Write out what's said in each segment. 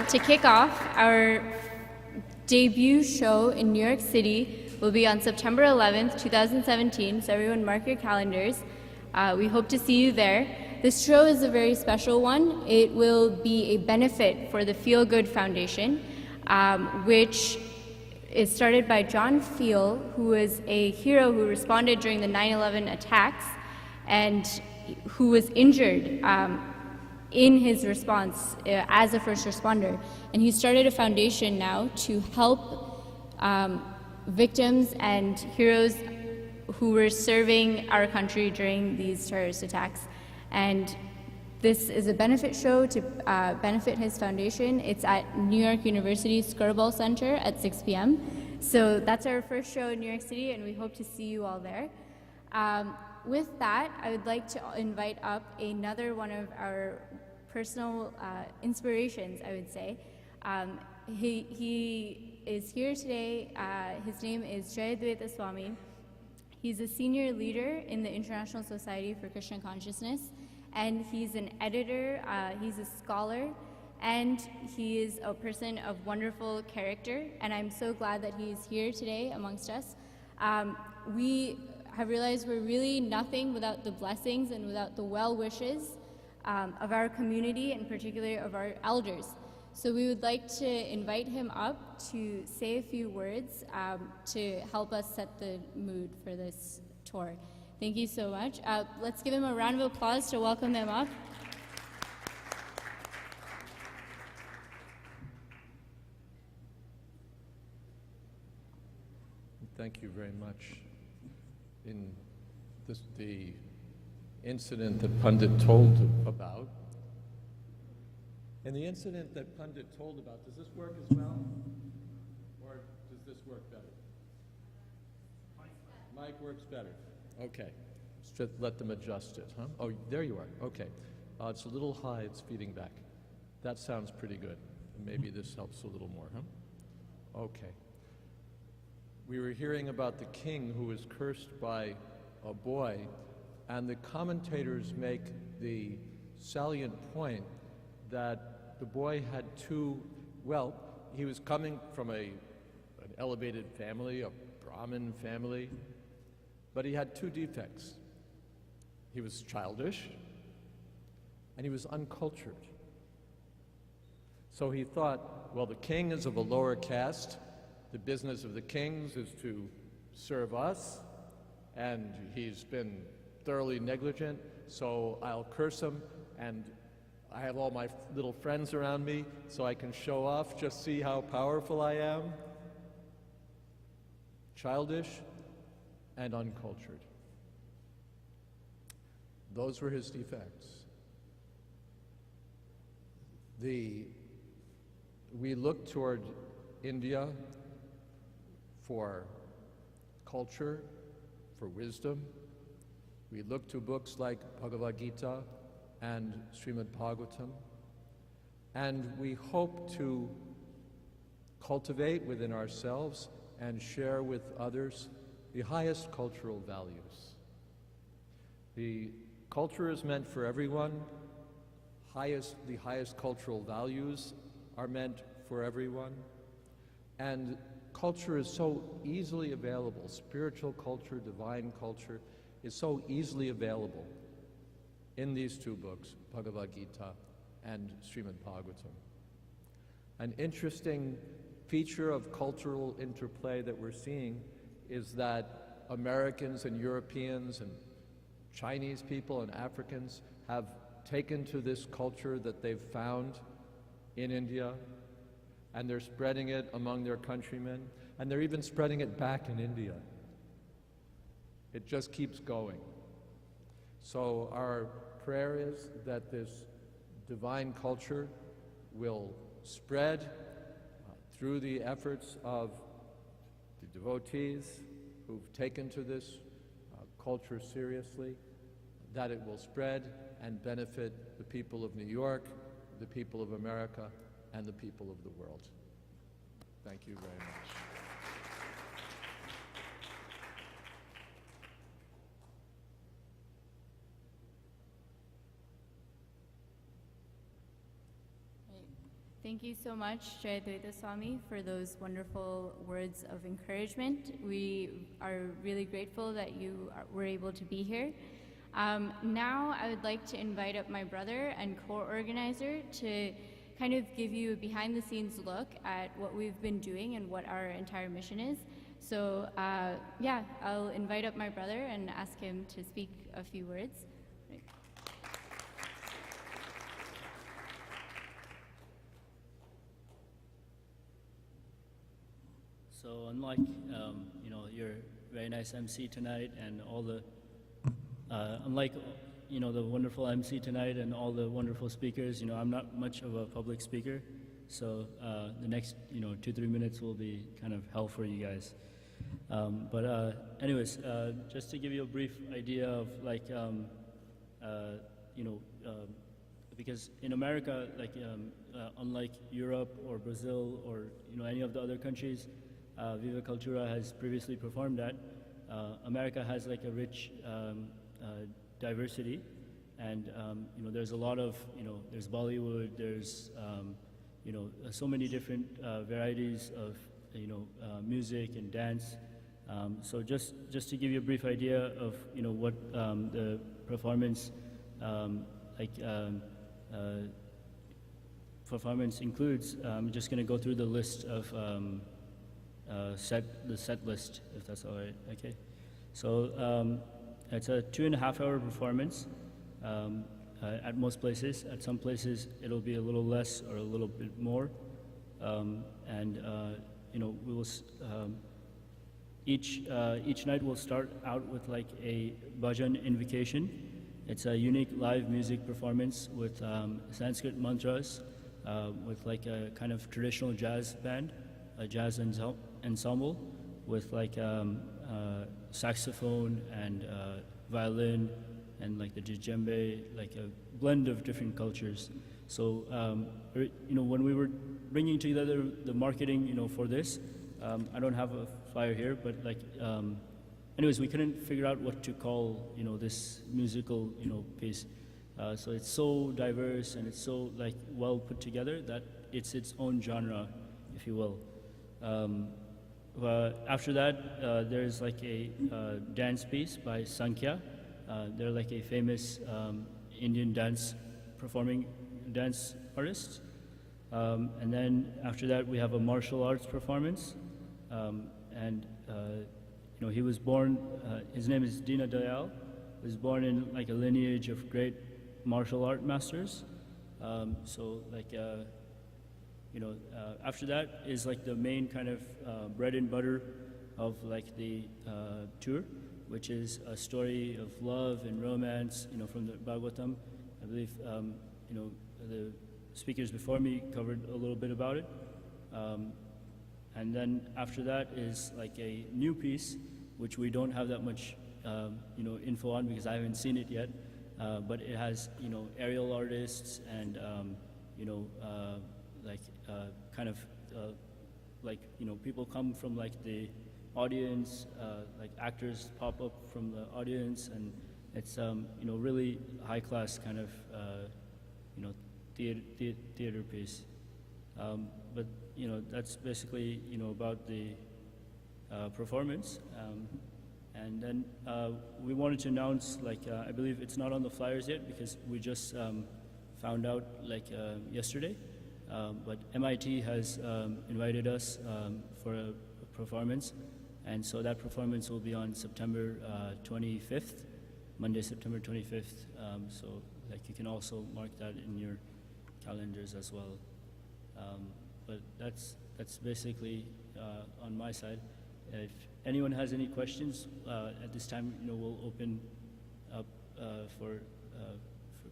to kick off, our debut show in New York City will be on September 11th, 2017, so everyone mark your calendars. We hope to see you there. This show is a very special one. It will be a benefit for the Feel Good Foundation, which is started by John Feel, who is a hero who responded during the 9/11 attacks and who was injured in his response as a first responder. And he started a foundation now to help victims and heroes who were serving our country during these terrorist attacks. And this is a benefit show to benefit his foundation. It's at New York University Skirball Center at 6 p.m. So that's our first show in New York City, and we hope to see you all there. With that, I would like to invite up another one of our personal inspirations, I would say. He is here today. His name is Jayadvaita Swami. He's a senior leader in the International Society for Krishna Consciousness, and he's an editor, he's a scholar, and he is a person of wonderful character, and I'm so glad that he's here today amongst us. We have realized we're really nothing without the blessings and without the well wishes of our community, and particularly of our elders. So we would like to invite him up to say a few words to help us set the mood for this tour. Thank you so much. Let's give him a round of applause to welcome him up. Thank you very much. In the incident that Pundit told about, does this work as well? Or does this work better? Mike works better. Okay. Just let them adjust it, huh? Oh, there you are. Okay. It's a little high, it's feeding back. That sounds pretty good. Maybe this helps a little more, huh? Okay. We were hearing about the king who was cursed by a boy, and the commentators make the salient point that the boy had he was coming from an elevated family, a Brahmin family, but he had two defects. He was childish, and he was uncultured. So he thought, well, the king is of a lower caste. The business of the kings is to serve us, and he's been thoroughly negligent, so I'll curse him, and I have all my little friends around me, so I can show off, just see how powerful I am. Childish and uncultured. Those were his defects. We look toward India for culture, for wisdom. We look to books like Bhagavad Gita and Srimad Bhagavatam, and we hope to cultivate within ourselves and share with others the highest cultural values. The culture is meant for everyone. The highest cultural values are meant for everyone. And culture is so easily available. Spiritual culture, divine culture is so easily available in these two books, Bhagavad Gita and Srimad Bhagavatam. An interesting feature of cultural interplay that we're seeing is that Americans and Europeans and Chinese people and Africans have taken to this culture that they've found in India, and they're spreading it among their countrymen, and they're even spreading it back in India. It just keeps going. So our prayer is that this divine culture will spread through the efforts of the devotees who've taken to this culture seriously, that it will spread and benefit the people of New York, the people of America, and the people of the world. Thank you very much. Thank you so much, Jai Advaita Swami, for those wonderful words of encouragement. We are really grateful that you were able to be here. Now I would like to invite up my brother and co-organizer to kind of give you a behind-the-scenes look at what we've been doing and what our entire mission is. So yeah, I'll invite up my brother and ask him to speak a few words. So unlike, your very nice MC tonight and all the, unlike, the wonderful MC tonight and all the wonderful speakers, I'm not much of a public speaker. So the next, 2-3 minutes will be kind of hell for you guys. Anyways, just to give you a brief idea of because in America, unlike Europe or Brazil or any of the other countries, Viva Cultura has previously performed at. America has a rich diversity, and there's a lot of there's Bollywood, there's so many different varieties of music and dance. So just to give you a brief idea of what the performance performance includes, I'm just going to go through the list of the set list, if that's all right. Okay. So it's a 2.5-hour performance at most places. At some places it'll be a little less or a little bit more, we will each night will start out with a bhajan invocation. It's a unique live music performance with Sanskrit mantras, with a kind of traditional jazz band, a jazz ensemble with saxophone and violin and the djembe, a blend of different cultures. So when we were bringing together the marketing for this, I don't have a flyer here, but anyways, we couldn't figure out what to call this musical piece. So it's so diverse and it's so well put together that it's its own genre, if you will. After that, there's a dance piece by Sankhya. They're a famous Indian dance artist. And then after that, we have a martial arts performance. He was born, his name is Dina Dayal, was born in a lineage of great martial art masters. After that is the main kind of bread and butter of the tour, which is a story of love and romance, from the Bhagavatam. I believe, the speakers before me covered a little bit about it. And then after that is a new piece, which we don't have that much, info on because I haven't seen it yet. But it has, aerial artists and, people come from the audience, actors pop up from the audience, and it's, really high class kind of, theater piece. But that's basically about the performance. And then we wanted to announce, I believe it's not on the flyers yet because we just found out yesterday. But MIT has invited us for a performance, and so that performance will be on September 25th, Monday, September 25th. So you can also mark that in your calendars as well. But that's basically on my side. If anyone has any questions at this time, we'll open up for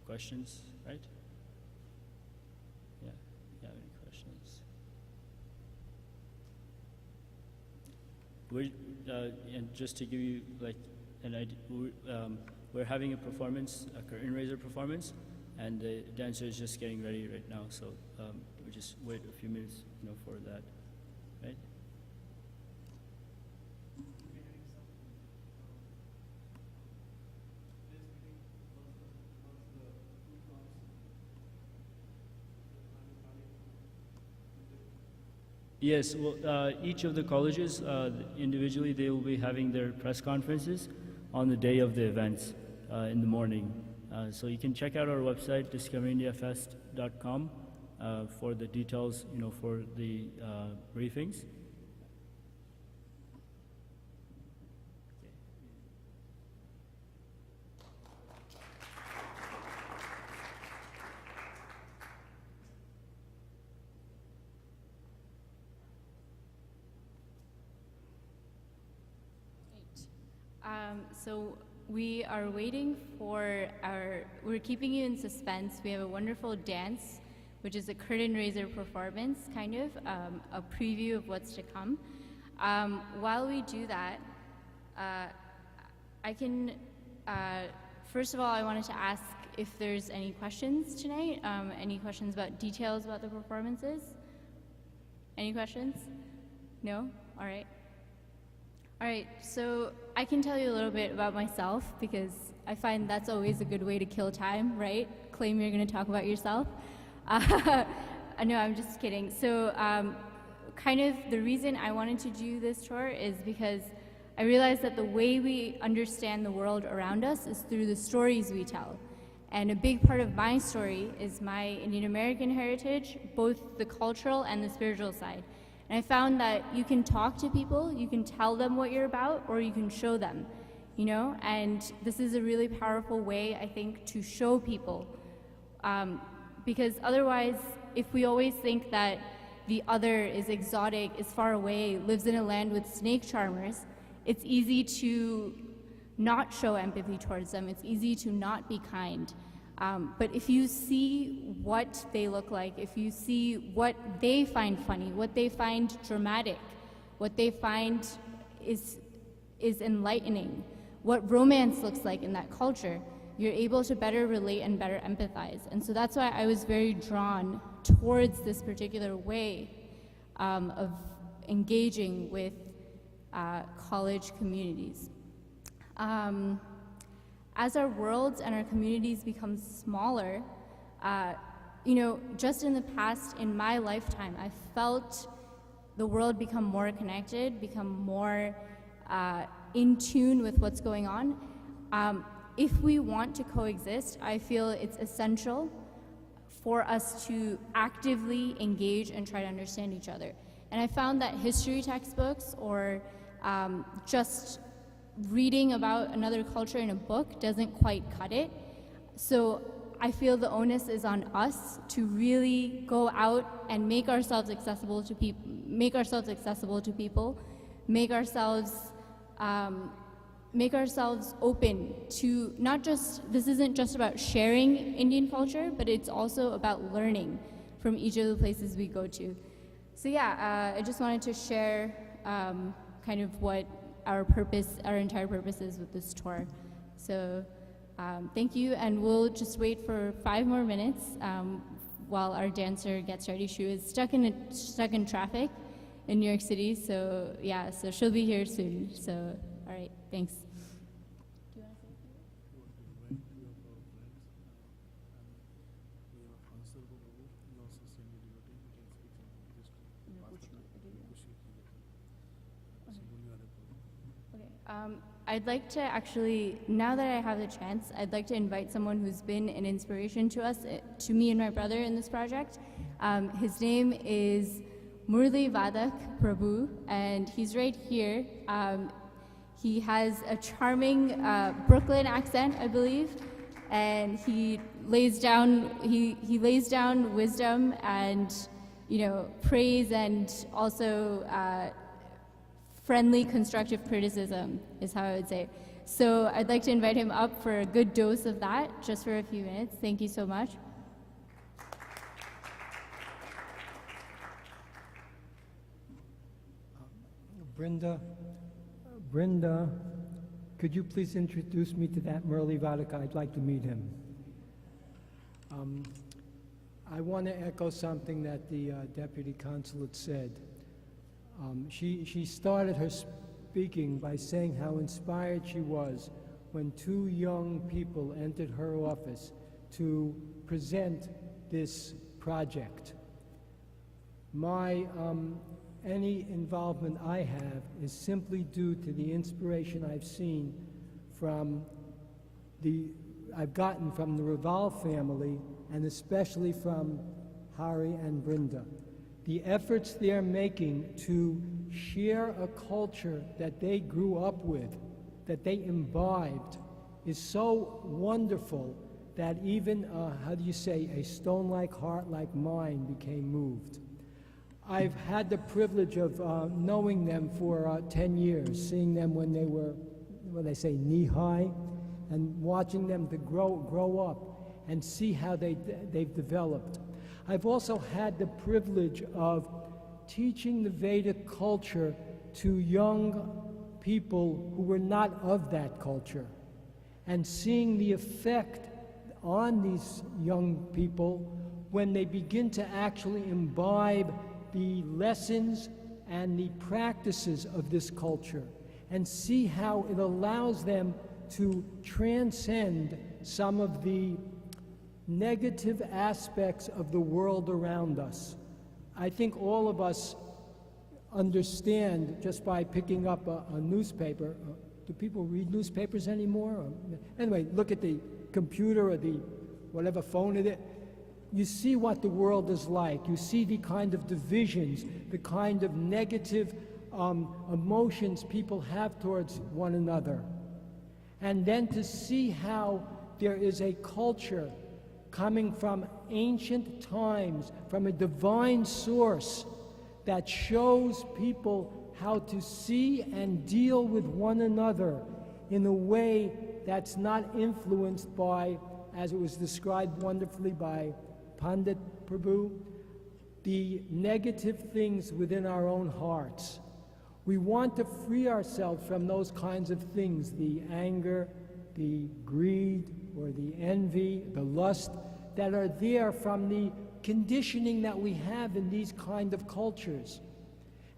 questions, right? Yeah, you have any questions? And just to give you an idea, we're having a performance, a curtain raiser performance, and the dancer is just getting ready right now. So we just wait a few minutes, for that, right? Yes, well, each of the colleges, individually, they will be having their press conferences on the day of the events in the morning. So you can check out our website, discoverindiafest.com, for the details, for the briefings. So we are waiting for we're keeping you in suspense. We have a wonderful dance, which is a curtain raiser performance, kind of, a preview of what's to come. While we do that, first of all, I wanted to ask if there's any questions tonight, any questions about details about the performances? Any questions? No? All right. All right, so I can tell you a little bit about myself because I find that's always a good way to kill time, right? Claim you're going to talk about yourself. No, I'm just kidding. So kind of the reason I wanted to do this tour is because I realized that the way we understand the world around us is through the stories we tell. And a big part of my story is my Indian American heritage, both the cultural and the spiritual side. And I found that you can talk to people, you can tell them what you're about, or you can show them, and this is a really powerful way, I think, to show people. Because otherwise, if we always think that the other is exotic, is far away, lives in a land with snake charmers, it's easy to not show empathy towards them, it's easy to not be kind. But if you see what they look like, if you see what they find funny, what they find dramatic, what they find is enlightening, what romance looks like in that culture, you're able to better relate and better empathize. And so that's why I was very drawn towards this particular way of engaging with college communities. As our worlds and our communities become smaller, just in the past, in my lifetime, I felt the world become more connected, become more in tune with what's going on. If we want to coexist, I feel it's essential for us to actively engage and try to understand each other. And I found that history textbooks or just reading about another culture in a book doesn't quite cut it. So I feel the onus is on us to really go out and make ourselves accessible to people, make ourselves open to not just, this isn't just about sharing Indian culture, but it's also about learning from each of the places we go to. So yeah, I just wanted to share kind of what our entire purpose is with this tour. So thank you, and we'll just wait for 5 more minutes while our dancer gets ready. She was stuck in traffic in New York City, so yeah, so she'll be here soon. So, all right, thanks. Do you want to say something? I'd like to actually, now that I have the chance, I'd like to invite someone who's been an inspiration to us, to me and my brother in this project. His name is Murli Vadak Prabhu, and he's right here. He has a charming Brooklyn accent, I believe, and he lays down wisdom and praise, and also friendly, constructive criticism is how I would say. So I'd like to invite him up for a good dose of that, just for a few minutes. Thank you so much. Brenda, could you please introduce me to that Murli Vadak? I'd like to meet him. I want to echo something that the Deputy Consulate said. She started her speaking by saying how inspired she was when 2 young people entered her office to present this project. My any involvement I have is simply due to the inspiration I've seen I've gotten from the Raval family, and especially from Hari and Brinda. The efforts they're making to share a culture that they grew up with, that they imbibed, is so wonderful that even, a stone-like heart like mine became moved. I've had the privilege of knowing them for 10 years, seeing them when they were, knee-high, and watching them to grow up and see how they've developed. I've also had the privilege of teaching the Vedic culture to young people who were not of that culture, and seeing the effect on these young people when they begin to actually imbibe the lessons and the practices of this culture, and see how it allows them to transcend some of the negative aspects of the world around us. I think all of us understand just by picking up a newspaper. Do people read newspapers anymore? Anyway, look at the computer or the whatever phone it is. You see what the world is like. You see the kind of divisions, the kind of negative emotions people have towards one another. And then to see how there is a culture coming from ancient times, from a divine source, that shows people how to see and deal with one another in a way that's not influenced by, as it was described wonderfully by Pandit Prabhu, the negative things within our own hearts. We want to free ourselves from those kinds of things, the anger, the greed, or the envy, the lust, that are there from the conditioning that we have in these kind of cultures.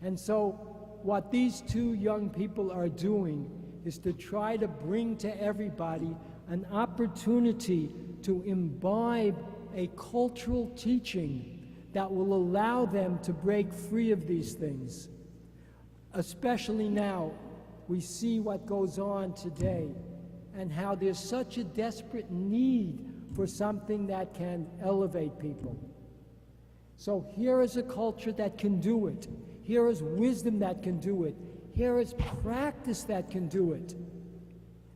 And so what these two young people are doing is to try to bring to everybody an opportunity to imbibe a cultural teaching that will allow them to break free of these things. Especially now, we see what goes on today and how there's such a desperate need for something that can elevate people. So here is a culture that can do it. Here is wisdom that can do it. Here is practice that can do it.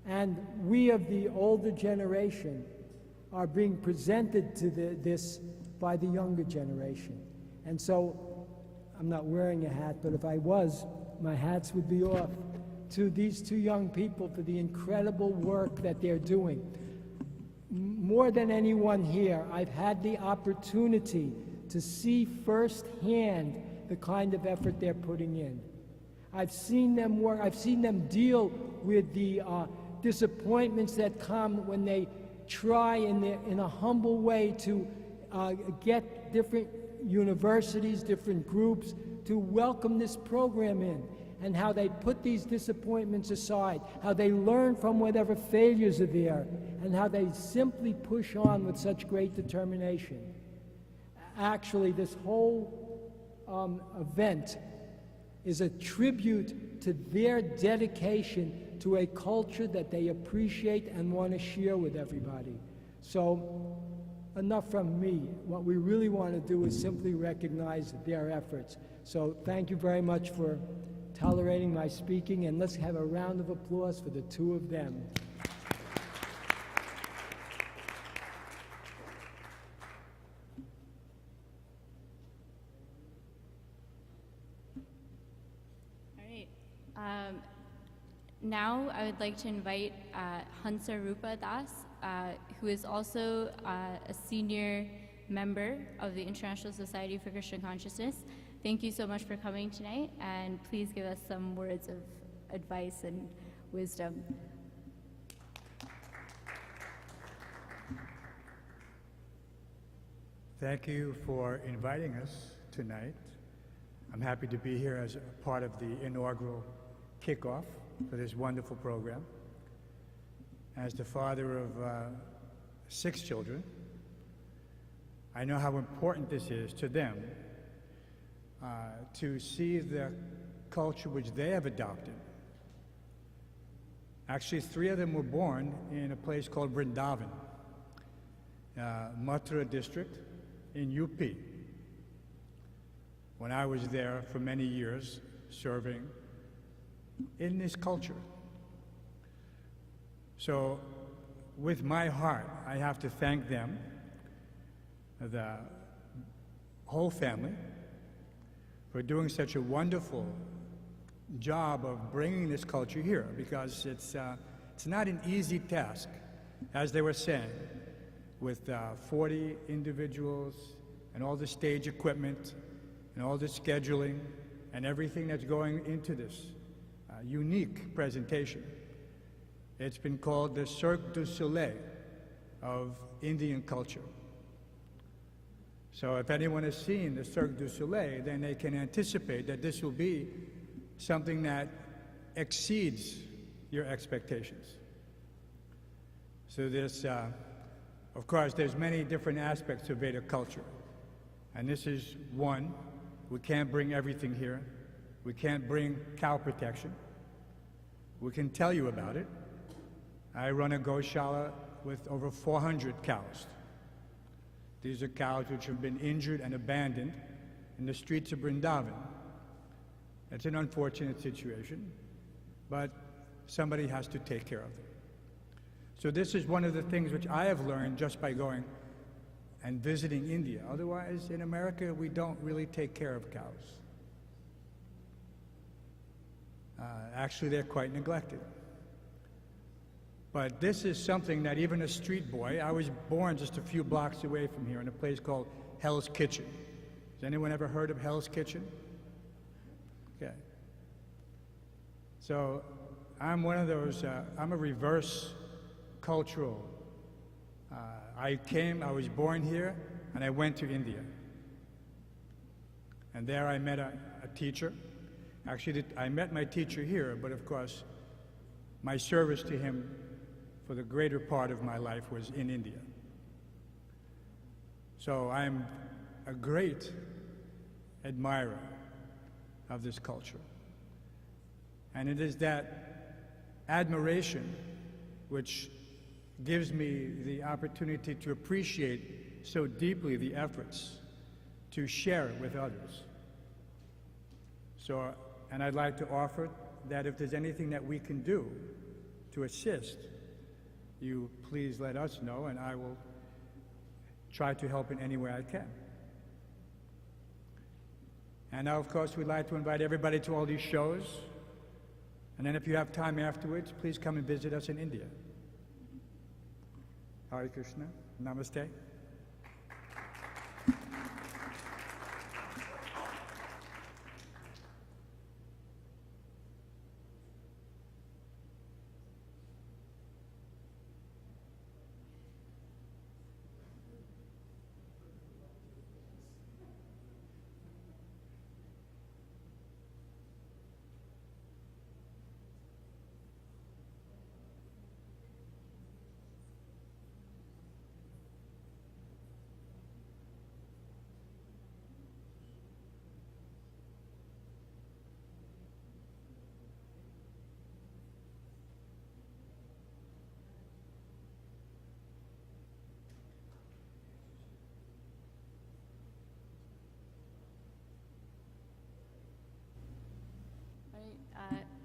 And we of the older generation are being presented to this by the younger generation. And so, I'm not wearing a hat, but if I was, my hats would be off to these two young people for the incredible work that they're doing. More than anyone here, I've had the opportunity to see firsthand the kind of effort they're putting in. I've seen them work, I've seen them deal with the disappointments that come when they try in a humble way to get different universities, different groups to welcome this program in, and how they put these disappointments aside, how they learn from whatever failures are there, and how they simply push on with such great determination. Actually, this whole event is a tribute to their dedication to a culture that they appreciate and want to share with everybody. So, enough from me. What we really want to do is simply recognize their efforts. So thank you very much for tolerating my speaking, and let's have a round of applause for the two of them. All right. Now I would like to invite Hansa Rupa Das, who is also a senior member of the International Society for Krishna Consciousness. Thank you so much for coming tonight, and please give us some words of advice and wisdom. Thank you for inviting us tonight. I'm happy to be here as a part of the inaugural kickoff for this wonderful program. As the father of 6 children, I know how important this is to them. to see the culture which they have adopted. Actually, 3 of them were born in a place called Vrindavan, Mathura district in UP. When I was there for many years, serving in this culture. So, with my heart, I have to thank them, the whole family, for doing such a wonderful job of bringing this culture here, because it's not an easy task, as they were saying, with 40 individuals and all the stage equipment and all the scheduling and everything that's going into this unique presentation. It's been called the Cirque du Soleil of Indian culture. So if anyone has seen the Cirque du Soleil, then they can anticipate that this will be something that exceeds your expectations. So this, of course, there's many different aspects of Vedic culture. And this is one. We can't bring everything here. We can't bring cow protection. We can tell you about it. I run a goshala with over 400 cows. These are cows which have been injured and abandoned in the streets of Vrindavan. It's an unfortunate situation, but somebody has to take care of them. So this is one of the things which I have learned just by going and visiting India. Otherwise, in America, we don't really take care of cows. Actually, they're quite neglected. But this is something that even a street boy, I was born just a few blocks away from here in a place called Hell's Kitchen. Has anyone ever heard of Hell's Kitchen? Okay. So I'm one of those, I'm a reverse cultural. I was born here and I went to India. And there I met a teacher. Actually, I met my teacher here, but of course, my service to him for the greater part of my life was in India. So I'm a great admirer of this culture. And it is that admiration which gives me the opportunity to appreciate so deeply the efforts to share it with others. So, and I'd like to offer that if there's anything that we can do to assist, you please let us know, and I will try to help in any way I can. And now, of course, we'd like to invite everybody to all these shows. And then if you have time afterwards, please come and visit us in India. Hare Krishna. Namaste.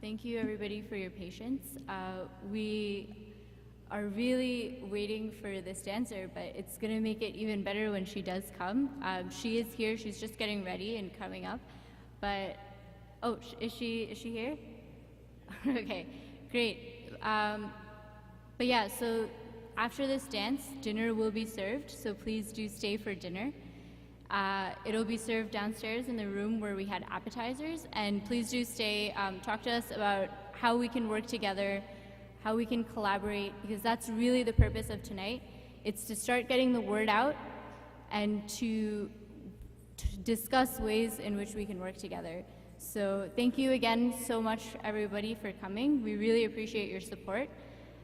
Thank you, everybody, for your patience. We are really waiting for this dancer, but it's going to make it even better when she does come. She is here. She's just getting ready and coming up. But, oh, is she here? Okay, great. But yeah, so after this dance, dinner will be served, so please do stay for dinner. It'll be served downstairs in the room where we had appetizers, and please do stay, talk to us about how we can work together, how we can collaborate, because that's really the purpose of tonight. It's to start getting the word out and to discuss ways in which we can work together. So thank you again so much, everybody, for coming. We really appreciate your support.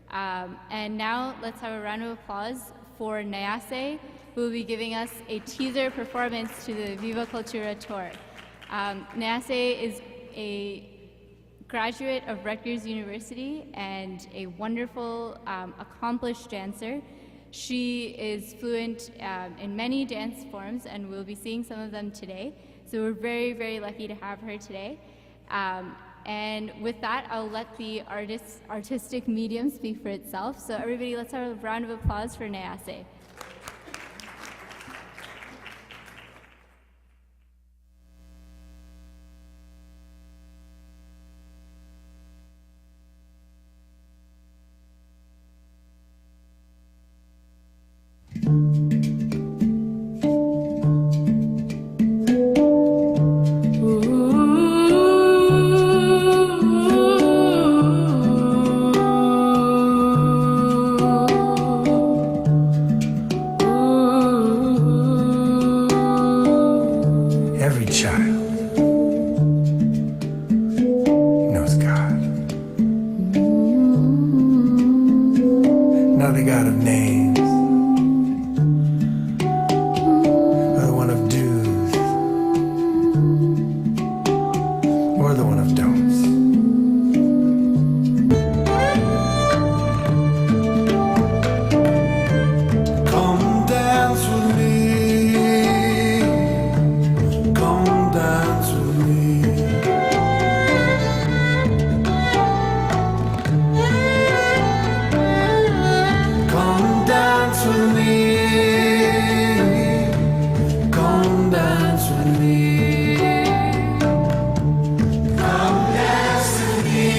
And now let's have a round of applause for Nayase, who will be giving us a teaser performance to the Viva Cultura tour. Nayase is a graduate of Rutgers University and a wonderful, accomplished dancer. She is fluent in many dance forms, and we'll be seeing some of them today. So we're very, very lucky to have her today. And with that, I'll let the artistic medium speak for itself. So everybody, let's have a round of applause for Nayase. Every child knows God. Not the God of names, or the one of do's, or the one of don'ts. Come dance with me. Come dance with me. Come dance with me. Come dance with me. Come dance with me.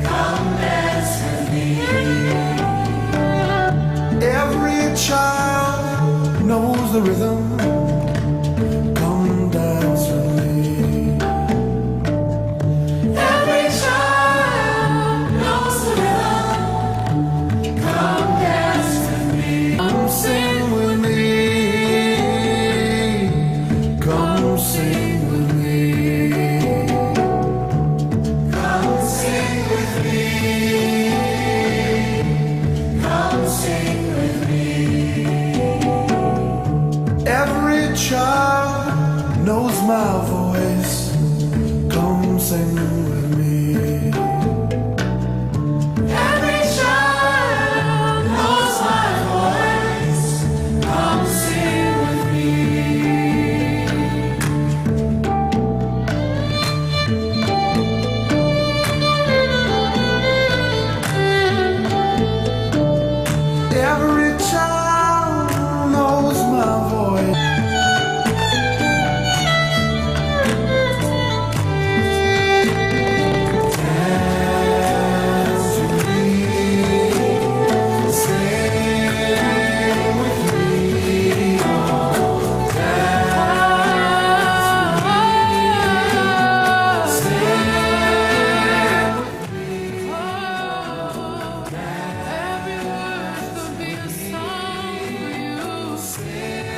Come dance with me. Every child knows the rhythm. Come dance with me. Every child knows the rhythm. Come dance with me. Come sing with me. Come sing with me. Come sing with me. Come sing with me. Every child knows my voice. Come sing with me. Every child knows my voice. Come sing with me. Every child knows my voice. Dance with me, sing with me, oh, dance with me, sing with me, oh, Every word could be a song for you.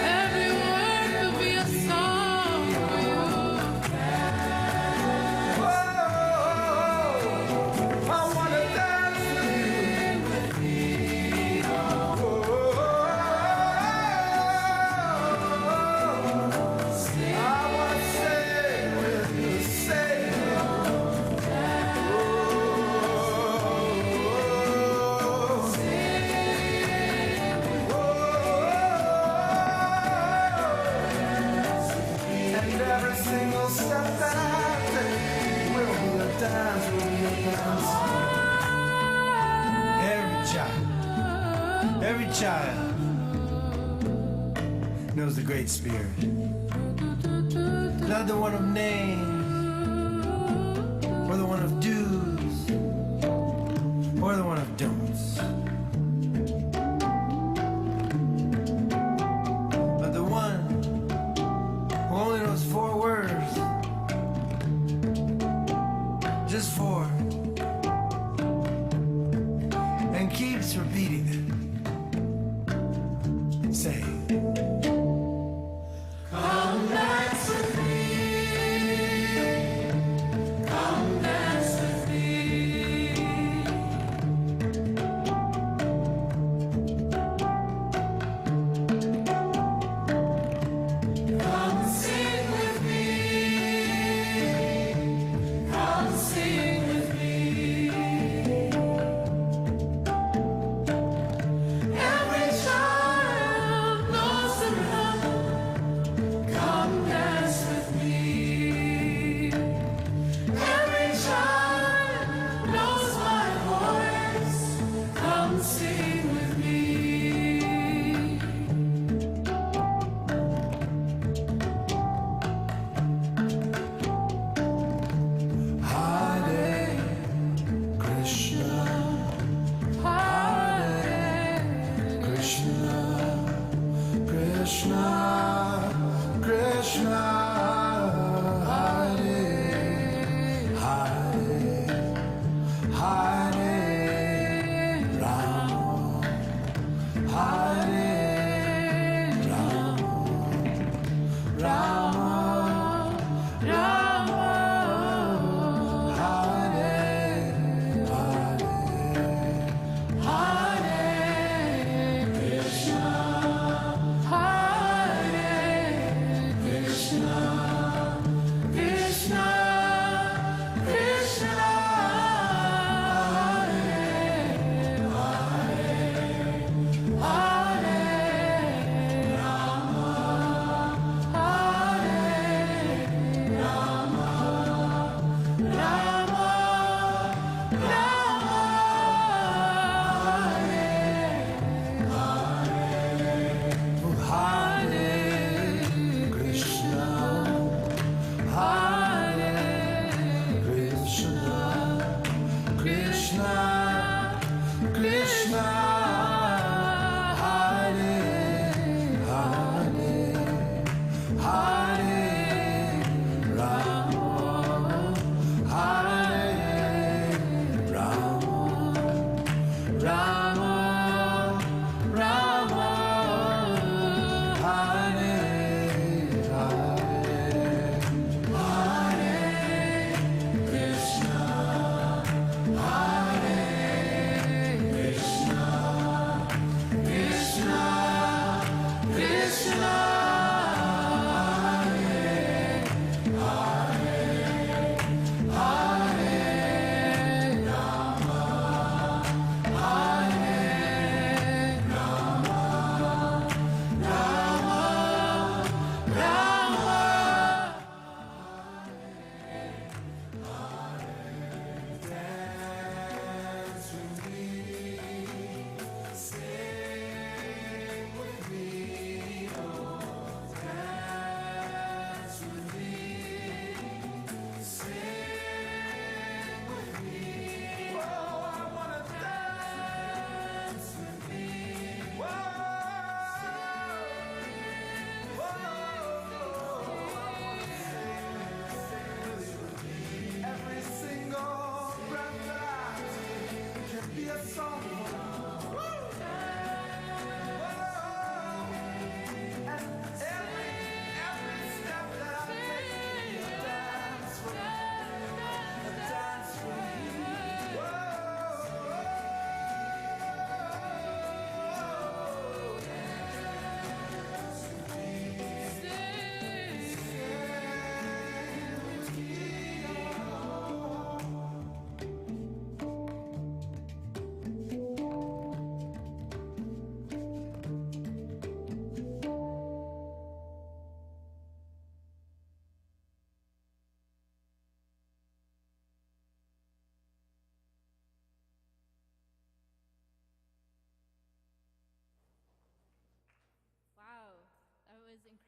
Every word could be a song for you. I wanna dance with you. I wanna sing with you, sing. And every single step that I take will be a dance, will be a dance. Every child knows the Great Spirit. Not the one of names, or the one of do's, or the one of don'ts. But the one who only knows 4 words, just 4, and keeps repeating them. Say, come dance with me. Come dance with me. Come sing.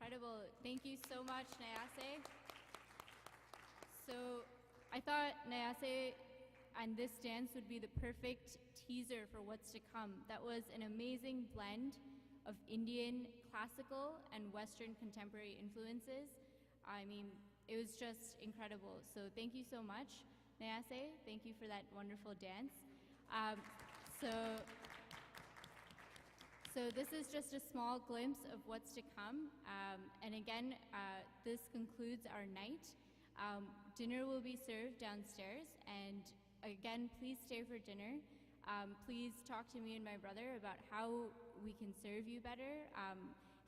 Incredible. Thank you so much, Nyase. So I thought Nyase and this dance would be the perfect teaser for what's to come. That was an amazing blend of Indian classical and Western contemporary influences. I mean, it was just incredible. So thank you so much, Nyase. Thank you for that wonderful dance. So this is just a small glimpse of what's to come. And again, this concludes our night. Dinner will be served downstairs. And again, please stay for dinner. Please talk to me and my brother about how we can serve you better.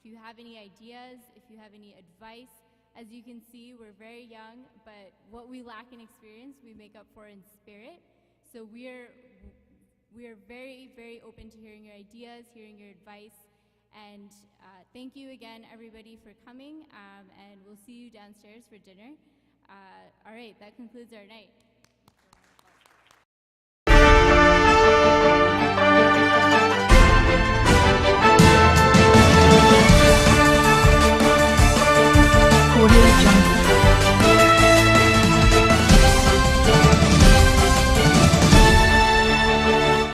If you have any ideas, if you have any advice, as you can see, we're very young, but what we lack in experience, we make up for in spirit. So we are very, very open to hearing your ideas, hearing your advice. And thank you again, everybody, for coming. And we'll see you downstairs for dinner. All right, that concludes our night.